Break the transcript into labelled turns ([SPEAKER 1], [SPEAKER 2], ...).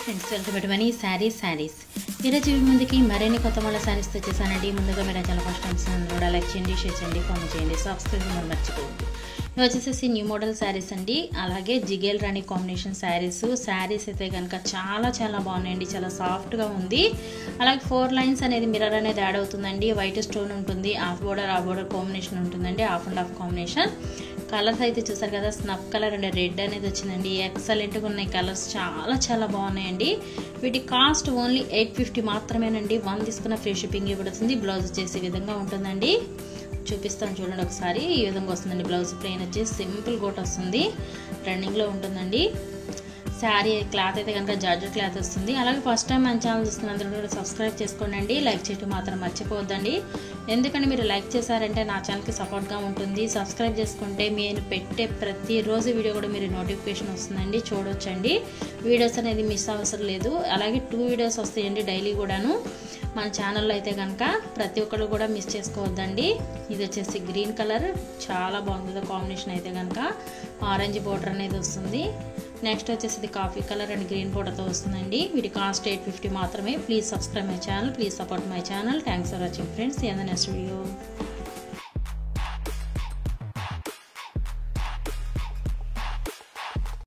[SPEAKER 1] Friends welcome to money saris ఈరోజు ముందుకి మరిన్ని కొత్త మళ్ళీ శారీస్తో వచ్చేసానండి. ముందుగా మీరు చాలా ఫస్ట్ టైమ్స్ కూడా లైక్ చేయండి, షేర్ చేయండి, కామెంట్ చేయండి, సబ్స్క్రైబ్ చేయడం మర్చిపోవద్దు. ఇవి వచ్చేసి న్యూ మోడల్ శారీస్ అండి. అలాగే జిగేల్ రాణి కాంబినేషన్ శారీస్ అయితే కనుక చాలా బాగున్నాయండి. చాలా సాఫ్ట్గా ఉంది. అలాగే 4 లైన్స్ అనేది మిర్రర్ అనేది యాడ్ అవుతుందండి. వైట్ స్టోన్ ఉంటుంది, హాఫ్ బోర్డర్ కాంబినేషన్ ఉంటుందండి, half and half combination. Colours అయితే చూసారు కదా, స్నఫ్ కలర్ అండ్ రెడ్ అనేది వచ్చిందండి. ఎక్సలెంట్గా ఉన్నాయి కలర్స్, చాలా బాగున్నాయండి. వీటి కాస్ట్ ఓన్లీ 850 మాత్రమేనండి. 1 తీసుకున్న ఫ్రీ షిప్పింగ్ ఇవ్వబడుతుంది. బ్లౌజ్ వచ్చేసి ఈ విధంగా ఉంటుందండి. చూపిస్తాను చూడండి ఒకసారి. ఈ విధంగా వస్తుందండి. బ్లౌజ్ ప్లెయిన్ వచ్చేసి సింపుల్ కోట్ వస్తుంది, రన్నింగ్లో ఉంటుందండి. శారీ క్లాత్ అయితే కనుక జార్జెట్ క్లాత్ వస్తుంది. అలాగే ఫస్ట్ టైం మన ఛానల్ చూస్తున్నందుకు కూడా సబ్స్క్రైబ్ చేసుకోండి. లైక్ చేయడం మాత్రం మర్చిపోవద్దండి. ఎందుకంటే మీరు లైక్ చేశారంటే నా ఛానల్కి సపోర్ట్గా ఉంటుంది. సబ్స్క్రైబ్ చేసుకుంటే నేను పెట్టే ప్రతిరోజు వీడియో కూడా మీరు నోటిఫికేషన్ వస్తుందండి, చూడొచ్చండి. వీడియోస్ అనేది మిస్ అవసరం లేదు. అలాగే 2 వీడియోస్ వస్తాయండి డైలీ కూడాను మన ఛానల్లో. అయితే కనుక ప్రతి ఒక్కరు కూడా మిస్ చేసుకోవద్దండి. ఇది వచ్చేసి గ్రీన్ కలర్, చాలా బాగుంది కాంబినేషన్. అయితే కనుక ఆరెంజ్ బోర్డర్ అనేది వస్తుంది. నెక్స్ట్ వచ్చేసి ఇది కాఫీ కలర్ అండ్ గ్రీన్ బోర్డర్తో వస్తుందండి. వీటి కాస్ట్ 850 మాత్రమే. Please subscribe my channel, please support my channel. Thanks for watching friends. In the next video.